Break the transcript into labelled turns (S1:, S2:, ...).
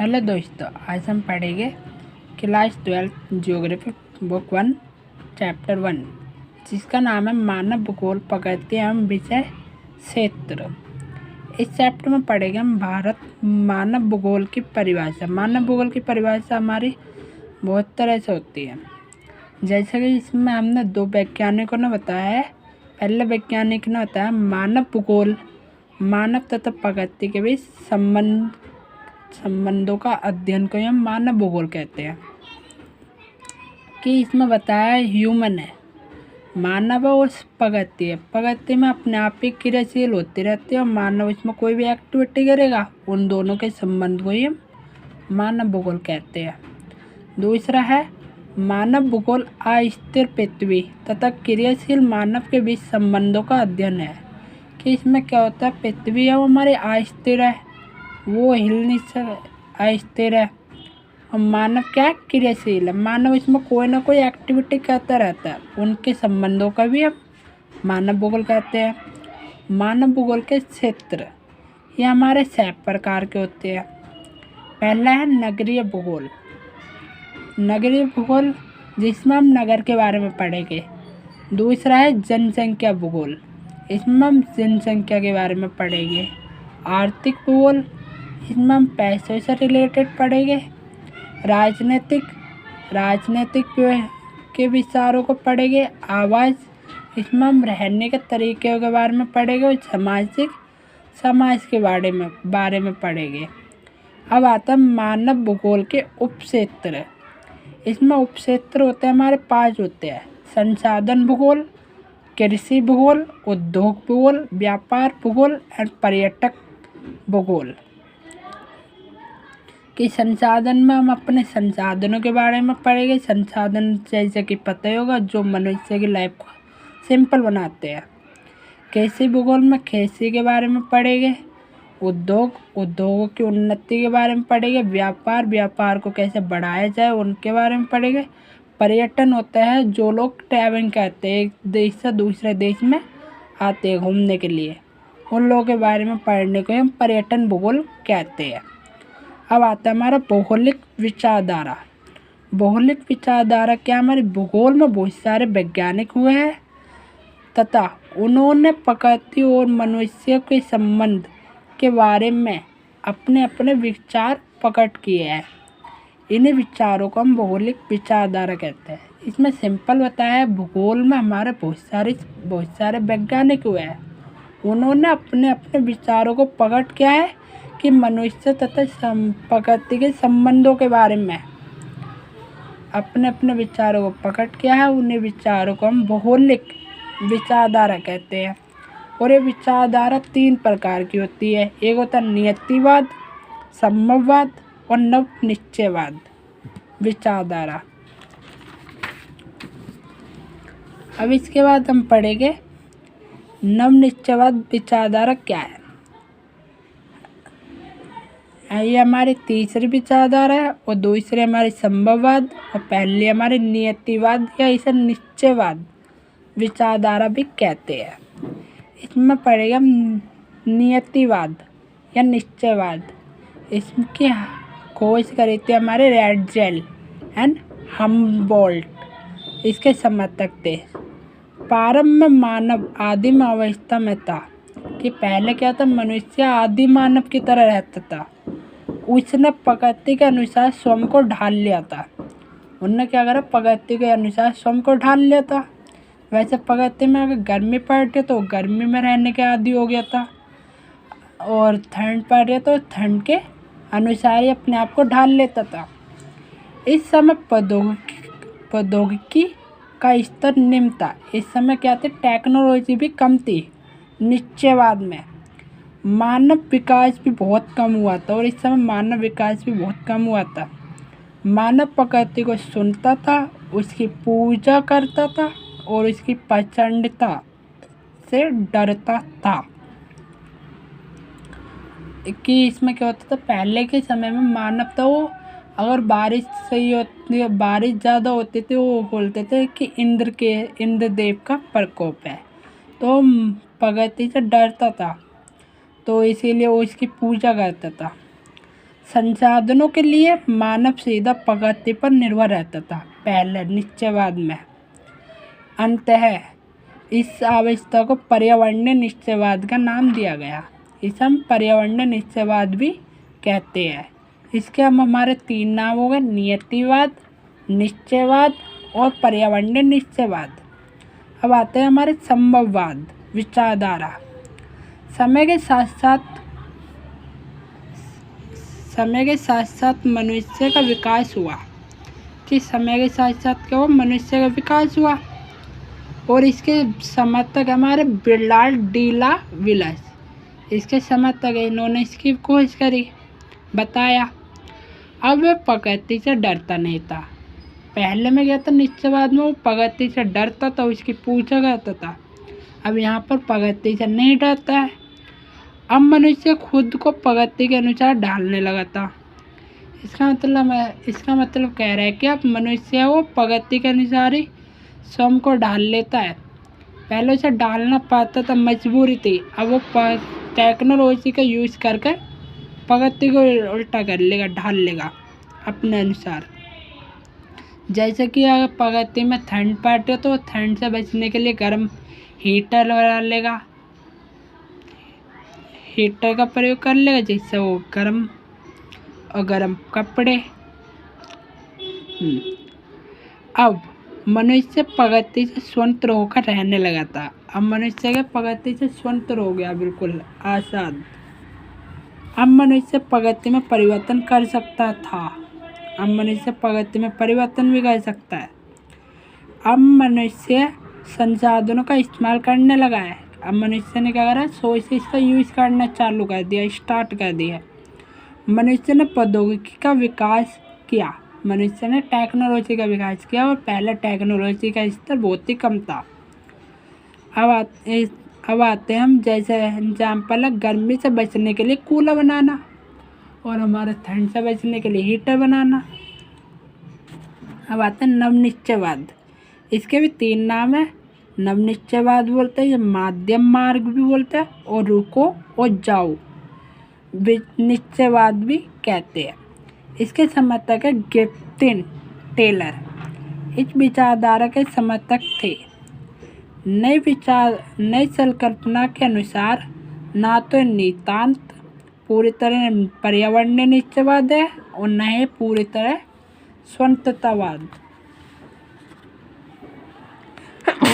S1: Hello दोस्तों, आज हम पढ़ेंगे क्लास 12 ज्योग्राफी बुक 1 चैप्टर 1 जिसका नाम है मानव भूगोल प्रकृति एवं विषय क्षेत्र। इस चैप्टर में पढ़ेंगे हम भारत मानव भूगोल की परिभाषा। मानव भूगोल की परिभाषा हमारी बहुत तरह से होती है, जैसे कि इसमें हमने दो वैज्ञानिकों ने बताया है। पहले वैज्ञानिक ने बताया मानव भूगोल मानव तथा प्रकृति के बीच संबंधों का अध्ययन को हम मानव भूगोल कहते हैं। कि इसमें बताया ह्यूमन है, मानव और प्रकृति है। प्रकृति में अपने आप ही क्रियाशील होती रहती है और मानव इसमें कोई भी एक्टिविटी करेगा, उन दोनों के संबंध को ही हम मानव भूगोल कहते हैं। दूसरा है मानव भूगोल अस्थिर पृथ्वी तथा क्रियाशील मानव के बीच संबंधों का अध्ययन है। कि इसमें क्या होता है, पृथ्वी है वो हमारी अस्थिर है, वो हिल नहीं सकता, अस्थिर है। और मानव क्या है, क्रियाशील है। मानव इसमें कोई ना कोई एक्टिविटी करता रहता है, उनके संबंधों का भी हम मानव भूगोल कहते हैं। मानव भूगोल के क्षेत्र ये हमारे 6 प्रकार के होते हैं। पहला है नगरीय भूगोल। नगरीय भूगोल जिसमें हम नगर के बारे में पढ़ेंगे। दूसरा है जनसंख्या भूगोल, इसमें हम जनसंख्या के बारे में पढ़ेंगे। आर्थिक भूगोल, इसमें हम पैसों से रिलेटेड पढ़ेंगे। राजनीतिक के विचारों को पढ़ेंगे। आवास, इसमें हम रहने के तरीके के बारे में पढ़ेंगे। और समाज के बारे में पढ़ेंगे। अब आता है मानव भूगोल के उपक्षेत्र। इसमें उपक्षेत्र होते हैं हमारे 5 होते हैं। संसाधन भूगोल, कृषि भूगोल, उद्योग भूगोल, व्यापार भूगोल और पर्यटक भूगोल। कि संसाधन में हम अपने संसाधनों के बारे में पढ़ेंगे। संसाधन जैसे कि पता ही होगा, जो मनुष्य की लाइफ को सिंपल बनाते हैं। कृषि भूगोल में खेती के बारे में पढ़ेंगे। उद्योगों की उन्नति के बारे में पढ़ेंगे। व्यापार को कैसे बढ़ाया जाए उनके बारे में पढ़ेंगे। पर्यटन होता है जो लोग ट्रैवलिंग करते हैं, एक देश से दूसरे देश में आते हैं घूमने के लिए, उन लोगों के बारे में पढ़ने को हम पर्यटन भूगोल कहते हैं। अब आता है हमारा भौगोलिक विचारधारा। भौगोलिक विचारधारा क्या, हमारे भूगोल में बहुत सारे वैज्ञानिक हुए हैं तथा उन्होंने प्रकृति और मनुष्य के संबंध के बारे में अपने अपने विचार प्रकट किए हैं। इन्हीं विचारों को हम भौगोलिक विचारधारा कहते हैं। इसमें सिंपल बताया है, भूगोल में हमारे बहुत सारे वैज्ञानिक हुए हैं। उन्होंने अपने अपने विचारों को प्रकट किया है कि मनुष्य तथा प्रकृति के संबंधों के बारे में अपने अपने विचारों को प्रकट किया है। उन्हीं विचारों को हम भौगोलिक विचारधारा कहते हैं। और ये विचारधारा 3 प्रकार की होती है। एक होता है नियतिवाद, संभववाद और नवनिश्चयवाद विचारधारा। अब इसके बाद हम पढ़ेंगे नवनिश्चयवाद विचारधारा क्या है। ये हमारी तीसरी विचारधारा है और दूसरी हमारी संभववाद और पहली हमारी नियतिवाद या इसे निश्चयवाद विचारधारा भी कहते हैं। इसमें पढ़ेगा नियतिवाद या निश्चयवाद। इसकी खोज करी थी हमारे रैडजेल एंड हम्बोल्ट। इसके समर्थक थे। प्रारंभ में मानव आदिम अवस्था में था। कि पहले क्या था, मनुष्य आदि मानव की तरह रहता था। उसने प्रकृति के अनुसार स्वयं को ढाल लिया था। उन्होंने क्या करा, प्रकृति के अनुसार स्वयं को ढाल लिया था। वैसे प्रकृति में अगर गर्मी पड़ रही तो गर्मी में रहने के आदी हो गया था, और ठंड पड़ रही तो ठंड के अनुसार ही अपने आप को ढाल लेता था। इस समय प्रौद्योगिकी का स्तर निम्न था। इस समय क्या थी, टेक्नोलॉजी भी कम थी। निश्चयवाद में मानव विकास भी बहुत कम हुआ था, और इस समय मानव विकास भी बहुत कम हुआ था। मानव प्रकृति को सुनता था, उसकी पूजा करता था और उसकी प्रचंडता से डरता था। कि इसमें क्या होता था, पहले के समय में मानव था वो अगर बारिश सही होती, बारिश ज़्यादा होती थी, वो बोलते थे कि इंद्रदेव का प्रकोप है, तो प्रकृति से डरता था, तो इसीलिए वो इसकी पूजा करता था। संसाधनों के लिए मानव सीधा प्रगति पर निर्भर रहता था पहले निश्चयवाद में। अंततः इस अवस्था को पर्यावरणीय निश्चयवाद का नाम दिया गया। इसे हम पर्यावरणीय निश्चयवाद भी कहते हैं। इसके हम हमारे 3 नाम हो गए, नियतिवाद, निश्चयवाद और पर्यावरणीय निश्चयवाद। अब आते हैं हमारे संभववाद विचारधारा। समय के साथ साथ मनुष्य का विकास हुआ। कि समय के साथ साथ क्या हुआ, मनुष्य का विकास हुआ। और इसके समर्थक हमारे बिरलाल डी ला विलस, इसके समर्थक इन्होंने इसकी खोज करी, बताया। अब वह प्रगति से डरता नहीं था। पहले में क्या था, निश्चयवाद में वो प्रगति से डरता था, उसकी पूछा करता था। अब यहाँ पर प्रगति से नहीं डरता है। अब मनुष्य खुद को प्रगति के अनुसार ढालने लगा था। इसका मतलब कह रहा है कि अब मनुष्य वो प्रगति के अनुसार ही स्वयं को ढाल लेता है। पहले उसे ढालना पड़ता था, मजबूरी थी। अब वो टेक्नोलॉजी का यूज़ कर प्रगति को उल्टा कर लेगा, ढाल लेगा अपने अनुसार। जैसे कि अगर प्रगति में ठंड पड़ती है तो ठंड से बचने के लिए गर्म हीटर लगा लेगा, हीटर का प्रयोग कर लेगा, जिससे वो गर्म कपड़े। अब मनुष्य प्रगति से स्वतंत्र होकर रहने लगा था। अब मनुष्य के प्रगति से स्वतंत्र हो गया, बिल्कुल आज़ाद। अब मनुष्य प्रगति में परिवर्तन कर सकता था। अब मनुष्य प्रगति में परिवर्तन भी कर सकता है। अब मनुष्य संसाधनों का इस्तेमाल करने लगा है। अब मनुष्य ने क्या करा, सोर्सेस का यूज़ करना चालू कर दिया, स्टार्ट कर दिया। मनुष्य ने प्रौद्योगिकी का विकास किया, मनुष्य ने टेक्नोलॉजी का विकास किया। और पहले टेक्नोलॉजी का स्तर बहुत ही कम था। अब आते हैं हम, जैसे एग्जाम्पल है गर्मी से बचने के लिए कूलर बनाना और हमारे ठंड से बचने के लिए हीटर बनाना। अब आते हैं नवनिश्चयवाद। इसके भी 3 नाम है। नवनिश्चयवाद बोलते हैं, ये मध्यम मार्ग भी बोलते हैं, और रुको और जाओ निश्चयवाद भी कहते हैं। इसके समर्थक है गिब्सन टेलर। इस विचारधारा के समर्थक थे। नई संकल्पना के अनुसार ना तो नितांत पूरी तरह पर्यावरणीय निश्चयवाद है और न ही पूरी तरह स्वतंत्रतावाद।